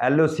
LOC,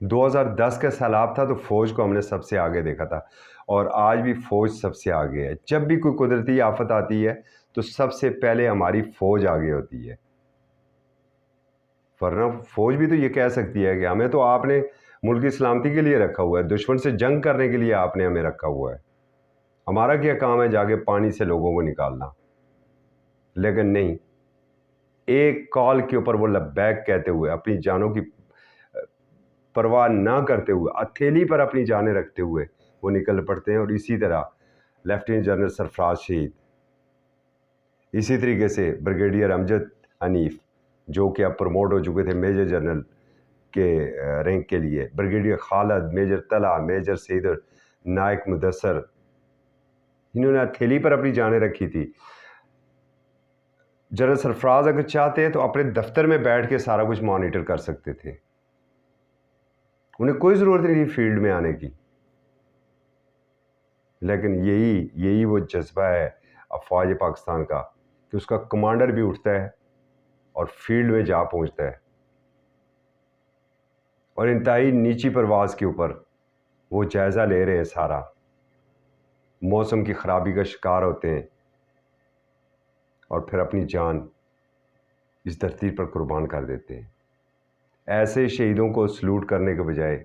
2010 کا سیلاب تھا تو فوج کو ہم نے سب سے آگے دیکھا تھا، اور آج بھی فوج سب سے آگے ہے۔ جب بھی کوئی قدرتی آفت آتی ہے تو سب سے پہلے ہماری فوج آگے ہوتی ہے، ورنہ فوج بھی تو یہ کہہ سکتی ہے کہ ہمیں تو آپ نے ملک کی سلامتی کے لیے رکھا ہوا ہے، دشمن سے جنگ کرنے کے لیے آپ نے ہمیں رکھا ہوا ہے، ہمارا کیا کام ہے جا کے پانی سے لوگوں کو نکالنا؟ لیکن نہیں، ایک کال کے اوپر وہ لبیک کہتے ہوئے، اپنی جانوں کی پرواہ نہ کرتے ہوئے، ہتھیلی پر اپنی جانیں رکھتے ہوئے وہ نکل پڑتے ہیں۔ اور اسی طرح لیفٹیننٹ جنرل سرفراز شہید، اسی طریقے سے بریگیڈیئر امجد حنیف جو کہ اب پروموٹ ہو چکے تھے میجر جنرل کے رینک کے لیے، بریگیڈیئر خالد، میجر طلعت، میجر سعید نائک مدثر، انہوں نے ہتھیلی پر اپنی جانیں رکھی تھی۔ جنرل سرفراز اگر چاہتے تو اپنے دفتر میں بیٹھ کے سارا کچھ مانیٹر کر سکتے تھے، انہیں کوئی ضرورت نہیں تھی فیلڈ میں آنے کی، لیکن یہی وہ جذبہ ہے افواج پاکستان کا کہ اس کا کمانڈر بھی اٹھتا ہے اور فیلڈ میں جا پہنچتا ہے، اور انتہائی نیچی پرواز کے اوپر وہ جائزہ لے رہے ہیں، سارا موسم کی خرابی کا شکار ہوتے ہیں اور پھر اپنی جان اس دھرتی پر قربان کر دیتے ہیں۔ ایسے شہیدوں کو سلوٹ کرنے کے بجائے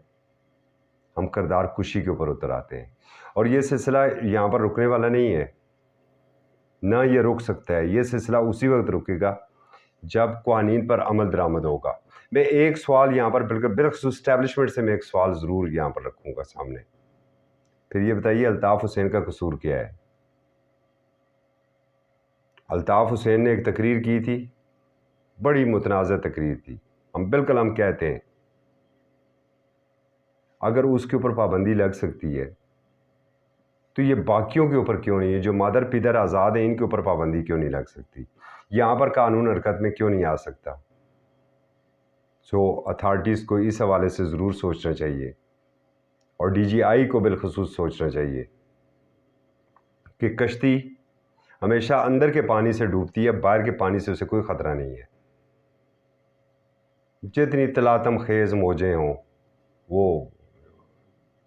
ہم کردار کشی کے اوپر اتر آتے ہیں، اور یہ سلسلہ یہاں پر رکنے والا نہیں ہے، نہ یہ رک سکتا ہے۔ یہ سلسلہ اسی وقت رکے گا جب قوانین پر عمل درآمد ہوگا۔ میں ایک سوال یہاں پر بالخصوص اسٹیبلشمنٹ سے میں ایک سوال ضرور یہاں پر رکھوں گا سامنے، پھر یہ بتائیے الطاف حسین کا قصور کیا ہے؟ الطاف حسین نے ایک تقریر کی تھی، بڑی متنازع تقریر تھی، ہم کہتے ہیں اگر اس کے اوپر پابندی لگ سکتی ہے تو یہ باقیوں کے اوپر کیوں نہیں ہے؟ جو مادر پیدر آزاد ہیں ان کے اوپر پابندی کیوں نہیں لگ سکتی؟ یہاں پر قانون حرکت میں کیوں نہیں آ سکتا؟ اتھارٹیز کو اس حوالے سے ضرور سوچنا چاہیے، اور ڈی جی آئی کو بالخصوص سوچنا چاہیے کہ کشتی ہمیشہ اندر کے پانی سے ڈوبتی ہے، باہر کے پانی سے اسے کوئی خطرہ نہیں ہے، جتنی تلاطم خیز موجیں ہوں وہ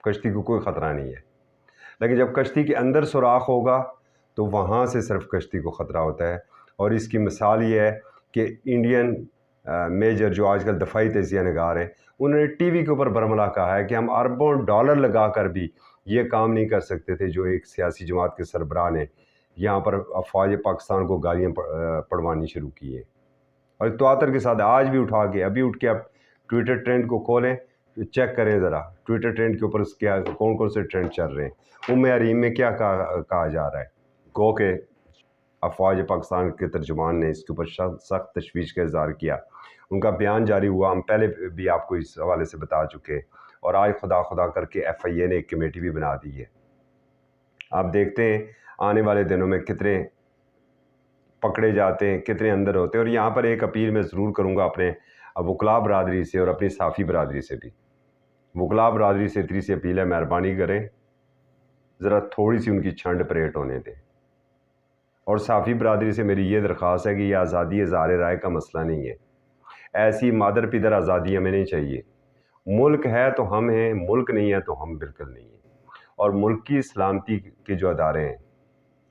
کشتی کو کوئی خطرہ نہیں ہے، لیکن جب کشتی کے اندر سوراخ ہوگا تو وہاں سے صرف کشتی کو خطرہ ہوتا ہے۔ اور اس کی مثال یہ ہے کہ انڈین میجر جو آج کل دفاعی تجزیہ نگار ہیں، انہوں نے ٹی وی کے اوپر برملا کہا ہے کہ ہم اربوں ڈالر لگا کر بھی یہ کام نہیں کر سکتے تھے جو ایک سیاسی جماعت کے سربراہ نے یہاں پر افواج پاکستان کو گالیاں پڑھوانی شروع کی ہیں، اور تواتر کے ساتھ آج بھی ابھی اٹھ کے آپ ٹویٹر ٹرینڈ کو کھولیں، چیک کریں ذرا ٹویٹر ٹرینڈ کے اوپر کیا کون سے ٹرینڈ چل رہے ہیں، حریم میں کیا کہا جا رہا ہے۔ گو کہ افواج پاکستان کے ترجمان نے اس کے اوپر سخت تشویش کا اظہار کیا، ان کا بیان جاری ہوا، ہم پہلے بھی آپ کو اس حوالے سے بتا چکے، اور آج خدا کر کے ایف آئی اے نے ایک کمیٹی بھی بنا دی ہے۔ آپ دیکھتے ہیں آنے والے دنوں میں کتنے پکڑے جاتے ہیں، کتنے اندر ہوتے ہیں۔ اور یہاں پر ایک اپیل میں ضرور کروں گا اپنے وکلاء برادری سے اور اپنی صحافی برادری سے بھی۔ وکلاء برادری سے اتنی سی اپیل ہے، مہربانی کریں ذرا تھوڑی سی ان کی چھنڈ پریٹ ہونے دیں، اور صحافی برادری سے میری یہ درخواست ہے کہ یہ آزادی اظہار رائے کا مسئلہ نہیں ہے، ایسی مادر پیدر آزادی ہمیں نہیں چاہیے۔ ملک ہے تو ہم ہیں، ملک نہیں ہے تو ہم بالکل نہیں ہیں، اور ملک کی سلامتی کے جو ادارے ہیں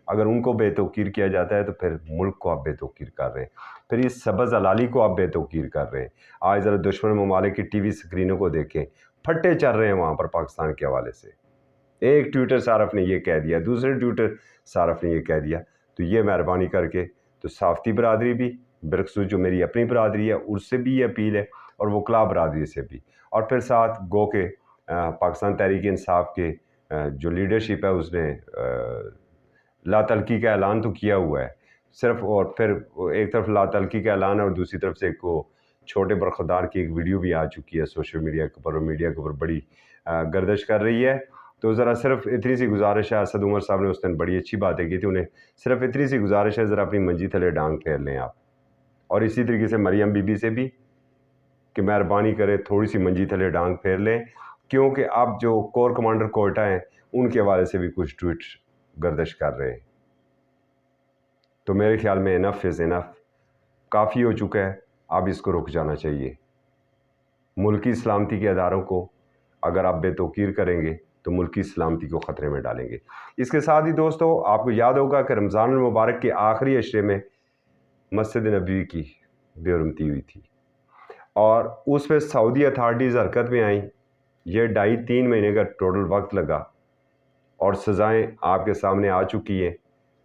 اگر ان کو بے توقیر کیا جاتا ہے تو پھر ملک کو آپ بے توقیر کر رہے ہیں، پھر اس سبز ہلالی کو آپ بے توقیر کر رہے ہیں۔ آج ذرا دشمن ممالک کی ٹی وی سکرینوں کو دیکھیں، پھٹے چل رہے ہیں وہاں پر پاکستان کے حوالے سے، ایک ٹویٹر صارف نے یہ کہہ دیا، دوسرے ٹویٹر صارف نے یہ کہہ دیا، تو یہ مہربانی کر کے تو صحافتی برادری بھی بالخصوص جو میری اپنی برادری ہے اس سے بھی یہ اپیل ہے، اور وکلاء برادری سے بھی، اور پھر ساتھ گو کہ پاکستان تحریک انصاف کے جو لیڈرشپ ہے اس نے لا تلقی کا اعلان تو کیا ہوا ہے صرف، اور پھر ایک طرف لا تلقی کا اعلان ہے اور دوسری طرف سے ایک وہ چھوٹے برخدار کی ایک ویڈیو بھی آ چکی ہے سوشل میڈیا کے اوپر، اور میڈیا کے اوپر بڑی گردش کر رہی ہے۔ تو ذرا صرف اتنی سی گزارش ہے، اسد عمر صاحب نے اس دن بڑی اچھی باتیں کی تھی، انہیں صرف اتنی سی گزارش ہے ذرا اپنی منجی تھلے ڈانگ پھیر لیں آپ، اور اسی طریقے سے مریم بی بی سے بھی کہ مہربانی کرے تھوڑی سی منجی تھلے ڈانگ پھیر لیں، کیونکہ اب جو کور کمانڈر کوئٹہ ہیں ان کے حوالے سے بھی کچھ ٹویٹ گردش کر رہے ہیں۔ تو میرے خیال میں انف از انف، کافی ہو چکا ہے، اب اس کو رک جانا چاہیے۔ ملکی سلامتی کے اداروں کو اگر آپ بے توقیر کریں گے تو ملکی سلامتی کو خطرے میں ڈالیں گے۔ اس کے ساتھ ہی دوستو آپ کو یاد ہوگا کہ رمضان المبارک کے آخری عشرے میں مسجد نبوی کی بے حرمتی ہوئی تھی اور اس پہ سعودی اتھارٹیز حرکت میں آئیں۔ یہ 2.5-3 مہینے کا ٹوٹل وقت لگا اور سزائیں آپ کے سامنے آ چکی ہیں۔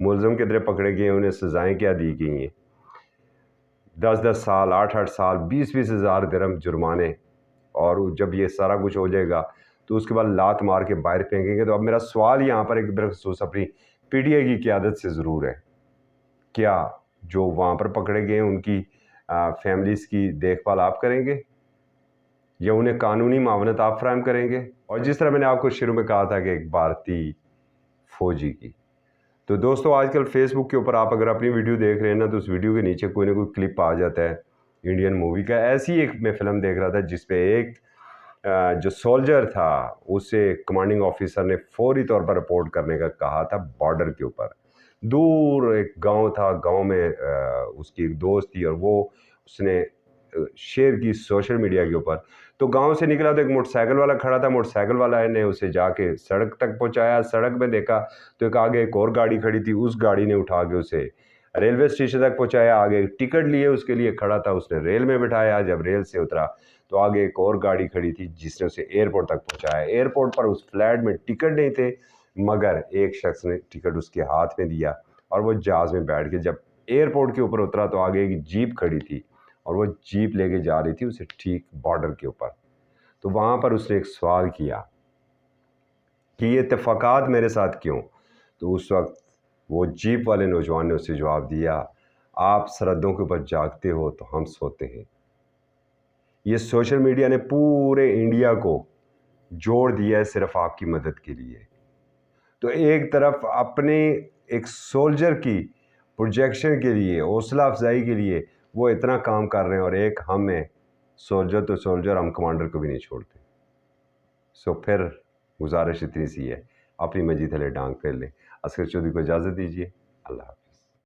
ملزم کتنے پکڑے گئے ہیں، انہیں سزائیں کیا دی گئی ہیں، 10-10 سال، 8-8 سال، 20-20 ہزار درہم جرمانے، اور جب یہ سارا کچھ ہو جائے گا تو اس کے بعد لات مار کے باہر پھینکیں گے۔ تو اب میرا سوال یہاں پر ایک بالخصوص اپنی پی ٹی آئی کی قیادت سے ضرور ہے، کیا جو وہاں پر پکڑے گئے ہیں ان کی فیملیز کی دیکھ بھال آپ کریں گے یا انہیں قانونی معاونت آپ فراہم کریں گے؟ اور جس طرح میں نے آپ کو شروع میں کہا تھا کہ ایک بھارتی فوجی کی، تو دوستو آج کل فیس بک کے اوپر آپ اگر اپنی ویڈیو دیکھ رہے ہیں نا تو اس ویڈیو کے نیچے کوئی نہ کوئی کلپ آ جاتا ہے انڈین مووی کا۔ ایسی ایک میں فلم دیکھ رہا تھا جس پہ ایک جو سولجر تھا اسے کمانڈنگ آفیسر نے فوری طور پر رپورٹ کرنے کا کہا تھا بارڈر کے اوپر۔ دور ایک گاؤں تھا، گاؤں میں اس کی ایک دوست تھی اور وہ اس نے شیئر کی سوشل میڈیا کے اوپر۔ تو گاؤں سے نکلا تو ایک موٹر سائیکل والا کھڑا تھا، موٹر سائیکل والا نے اسے جا کے سڑک تک پہنچایا۔ سڑک میں دیکھا تو ایک آگے ایک اور گاڑی کھڑی تھی، اس گاڑی نے اٹھا کے اسے ریلوے اسٹیشن تک پہنچایا۔ آگے ٹکٹ لیے اس کے لیے کھڑا تھا، اس نے ریل میں بٹھایا۔ جب ریل سے اترا تو آگے ایک اور گاڑی کھڑی تھی جس نے اسے ایئرپورٹ تک پہنچایا۔ ایئرپورٹ پر اس فلیٹ میں ٹکٹ نہیں تھے، مگر ایک شخص نے ٹکٹ اس کے ہاتھ میں دیا اور وہ جہاز میں بیٹھ کے جب ایئرپورٹ کے اوپر اترا تو آگے ایک جیپ کھڑی تھی اور وہ جیپ لے کے جا رہی تھی اسے ٹھیک بارڈر کے اوپر۔ تو وہاں پر اس نے ایک سوال کیا کہ یہ اتفاقات میرے ساتھ کیوں؟ تو اس وقت وہ جیپ والے نوجوان نے اسے جواب دیا، آپ سرحدوں کے اوپر جاگتے ہو تو ہم سوتے ہیں۔ یہ سوشل میڈیا نے پورے انڈیا کو جوڑ دیا ہے صرف آپ کی مدد کے لیے۔ تو ایک طرف اپنے ایک سولجر کی پروجیکشن کے لیے، حوصلہ افزائی کے لیے وہ اتنا کام کر رہے ہیں، اور ایک ہم ہیں سولجر تو سولجر، ہم کمانڈر کو بھی نہیں چھوڑتے۔ سو پھر گزارش اتنی سی ہے، اپنی منجی تھلے ڈانگ پھیر لیں۔ اصغر چودھری کو اجازت دیجیے، اللہ حافظ۔